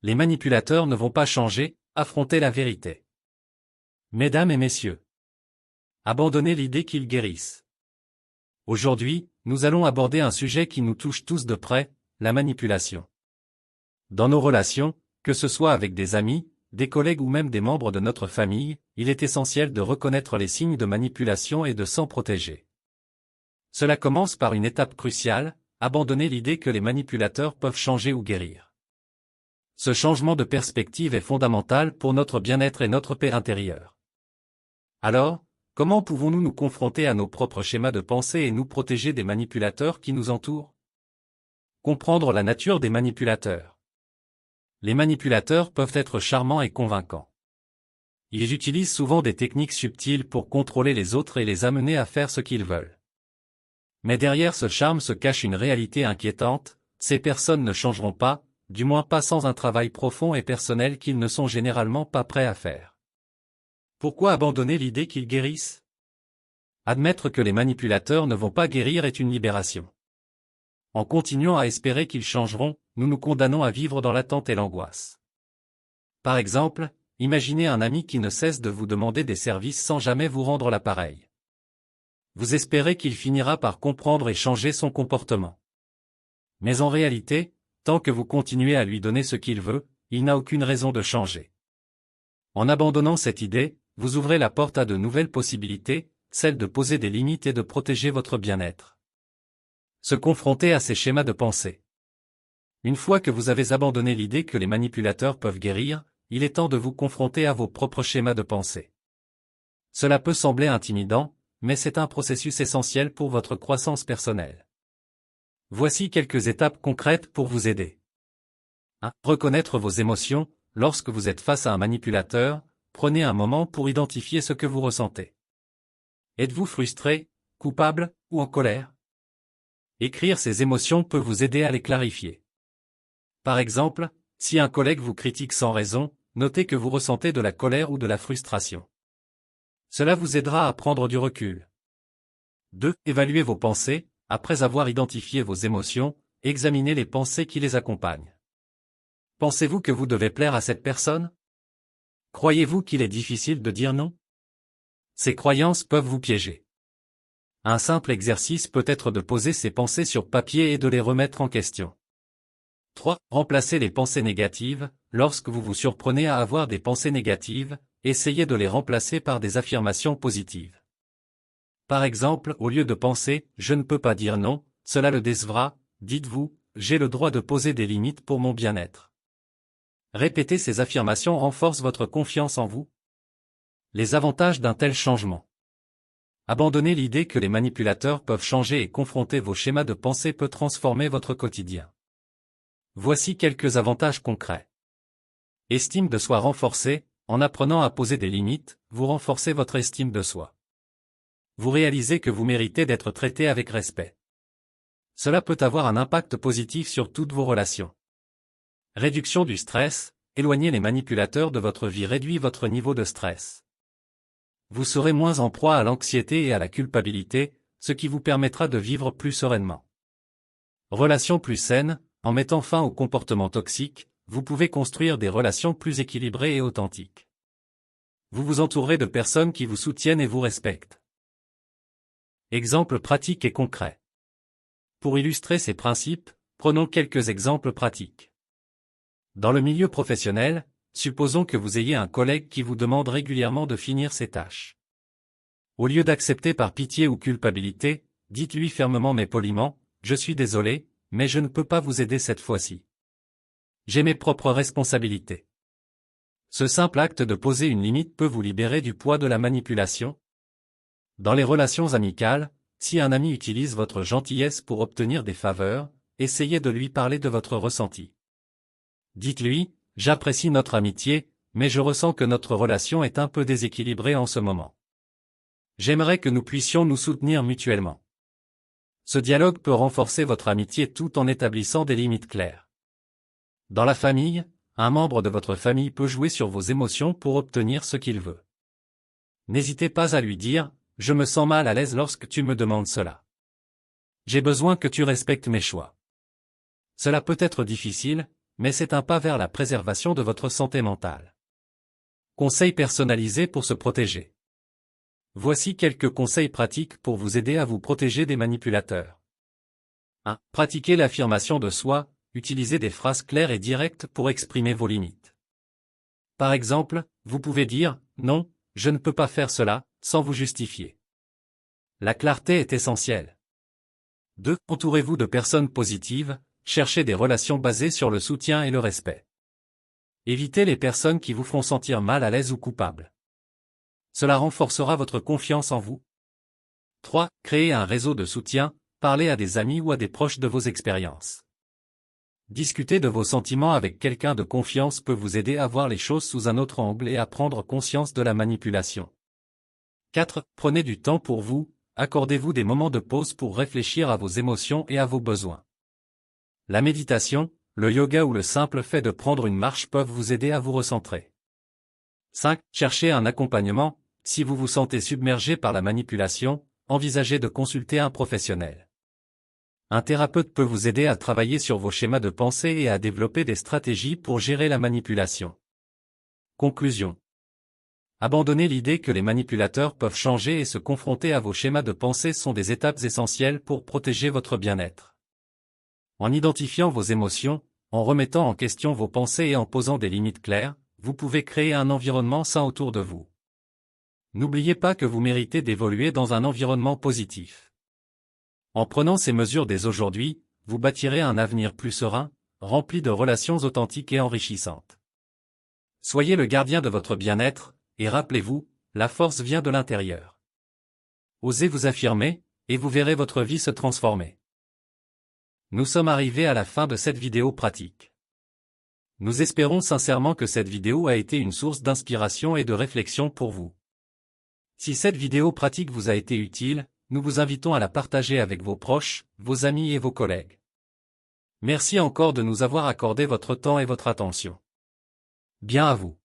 Les manipulateurs ne vont pas changer, affrontez la vérité. Mesdames et messieurs, abandonnez l'idée qu'ils guérissent. Aujourd'hui, nous allons aborder un sujet qui nous touche tous de près, la manipulation. Dans nos relations, que ce soit avec des amis, des collègues ou même des membres de notre famille, il est essentiel de reconnaître les signes de manipulation et de s'en protéger. Cela commence par une étape cruciale, abandonner l'idée que les manipulateurs peuvent changer ou guérir. Ce changement de perspective est fondamental pour notre bien-être et notre paix intérieure. Alors, comment pouvons-nous nous confronter à nos propres schémas de pensée et nous protéger des manipulateurs qui nous entourent? Comprendre la nature des manipulateurs. Les manipulateurs peuvent être charmants et convaincants. Ils utilisent souvent des techniques subtiles pour contrôler les autres et les amener à faire ce qu'ils veulent. Mais derrière ce charme se cache une réalité inquiétante, ces personnes ne changeront pas, du moins pas sans un travail profond et personnel qu'ils ne sont généralement pas prêts à faire. Pourquoi abandonner l'idée qu'ils guérissent? Admettre que les manipulateurs ne vont pas guérir est une libération. En continuant à espérer qu'ils changeront, nous nous condamnons à vivre dans l'attente et l'angoisse. Par exemple, imaginez un ami qui ne cesse de vous demander des services sans jamais vous rendre l'appareil. Vous espérez qu'il finira par comprendre et changer son comportement. Mais en réalité, tant que vous continuez à lui donner ce qu'il veut, il n'a aucune raison de changer. En abandonnant cette idée, vous ouvrez la porte à de nouvelles possibilités, celle de poser des limites et de protéger votre bien-être. Se confronter à ces schémas de pensée. Une fois que vous avez abandonné l'idée que les manipulateurs peuvent guérir, il est temps de vous confronter à vos propres schémas de pensée. Cela peut sembler intimidant, mais c'est un processus essentiel pour votre croissance personnelle. Voici quelques étapes concrètes pour vous aider. 1. Reconnaître vos émotions. Lorsque vous êtes face à un manipulateur, prenez un moment pour identifier ce que vous ressentez. Êtes-vous frustré, coupable, ou en colère? Écrire ces émotions peut vous aider à les clarifier. Par exemple, si un collègue vous critique sans raison, notez que vous ressentez de la colère ou de la frustration. Cela vous aidera à prendre du recul. 2. Évaluez vos pensées. Après avoir identifié vos émotions, examinez les pensées qui les accompagnent. Pensez-vous que vous devez plaire à cette personne? Croyez-vous qu'il est difficile de dire non? Ces croyances peuvent vous piéger. Un simple exercice peut être de poser ces pensées sur papier et de les remettre en question. 3. Remplacez les pensées négatives. Lorsque vous vous surprenez à avoir des pensées négatives, essayez de les remplacer par des affirmations positives. Par exemple, au lieu de penser « je ne peux pas dire non, cela le décevra », dites-vous « j'ai le droit de poser des limites pour mon bien-être ». Répéter ces affirmations renforce votre confiance en vous. Les avantages d'un tel changement. Abandonner l'idée que les manipulateurs peuvent changer et confronter vos schémas de pensée peut transformer votre quotidien. Voici quelques avantages concrets. Estime de soi renforcée. En apprenant à poser des limites, vous renforcez votre estime de soi. Vous réalisez que vous méritez d'être traité avec respect. Cela peut avoir un impact positif sur toutes vos relations. Réduction du stress. Éloigner les manipulateurs de votre vie réduit votre niveau de stress. Vous serez moins en proie à l'anxiété et à la culpabilité, ce qui vous permettra de vivre plus sereinement. Relations plus saines. En mettant fin aux comportements toxiques, vous pouvez construire des relations plus équilibrées et authentiques. Vous vous entourez de personnes qui vous soutiennent et vous respectent. Exemples pratiques et concrets. Pour illustrer ces principes, prenons quelques exemples pratiques. Dans le milieu professionnel, supposons que vous ayez un collègue qui vous demande régulièrement de finir ses tâches. Au lieu d'accepter par pitié ou culpabilité, dites-lui fermement mais poliment « Je suis désolé, mais je ne peux pas vous aider cette fois-ci. J'ai mes propres responsabilités. » Ce simple acte de poser une limite peut vous libérer du poids de la manipulation. Dans les relations amicales, si un ami utilise votre gentillesse pour obtenir des faveurs, essayez de lui parler de votre ressenti. Dites-lui, j'apprécie notre amitié, mais je ressens que notre relation est un peu déséquilibrée en ce moment. J'aimerais que nous puissions nous soutenir mutuellement. Ce dialogue peut renforcer votre amitié tout en établissant des limites claires. Dans la famille, un membre de votre famille peut jouer sur vos émotions pour obtenir ce qu'il veut. N'hésitez pas à lui dire « Je me sens mal à l'aise lorsque tu me demandes cela. J'ai besoin que tu respectes mes choix. » Cela peut être difficile, mais c'est un pas vers la préservation de votre santé mentale. Conseils personnalisés pour se protéger. Voici quelques conseils pratiques pour vous aider à vous protéger des manipulateurs. 1. Pratiquez l'affirmation de soi, utilisez des phrases claires et directes pour exprimer vos limites. Par exemple, vous pouvez dire « Non, je ne peux pas faire cela » sans vous justifier. La clarté est essentielle. 2. Entourez-vous de personnes positives, cherchez des relations basées sur le soutien et le respect. Évitez les personnes qui vous font sentir mal à l'aise ou coupable. Cela renforcera votre confiance en vous. 3. Créez un réseau de soutien, parlez à des amis ou à des proches de vos expériences. Discuter de vos sentiments avec quelqu'un de confiance peut vous aider à voir les choses sous un autre angle et à prendre conscience de la manipulation. 4. Prenez du temps pour vous, accordez-vous des moments de pause pour réfléchir à vos émotions et à vos besoins. La méditation, le yoga ou le simple fait de prendre une marche peuvent vous aider à vous recentrer. 5. Cherchez un accompagnement, si vous vous sentez submergé par la manipulation, envisagez de consulter un professionnel. Un thérapeute peut vous aider à travailler sur vos schémas de pensée et à développer des stratégies pour gérer la manipulation. Conclusion. Abandonner l'idée que les manipulateurs peuvent changer et se confronter à vos schémas de pensée sont des étapes essentielles pour protéger votre bien-être. En identifiant vos émotions, en remettant en question vos pensées et en posant des limites claires, vous pouvez créer un environnement sain autour de vous. N'oubliez pas que vous méritez d'évoluer dans un environnement positif. En prenant ces mesures dès aujourd'hui, vous bâtirez un avenir plus serein, rempli de relations authentiques et enrichissantes. Soyez le gardien de votre bien-être, et rappelez-vous, la force vient de l'intérieur. Osez vous affirmer, et vous verrez votre vie se transformer. Nous sommes arrivés à la fin de cette vidéo pratique. Nous espérons sincèrement que cette vidéo a été une source d'inspiration et de réflexion pour vous. Si cette vidéo pratique vous a été utile, nous vous invitons à la partager avec vos proches, vos amis et vos collègues. Merci encore de nous avoir accordé votre temps et votre attention. Bien à vous.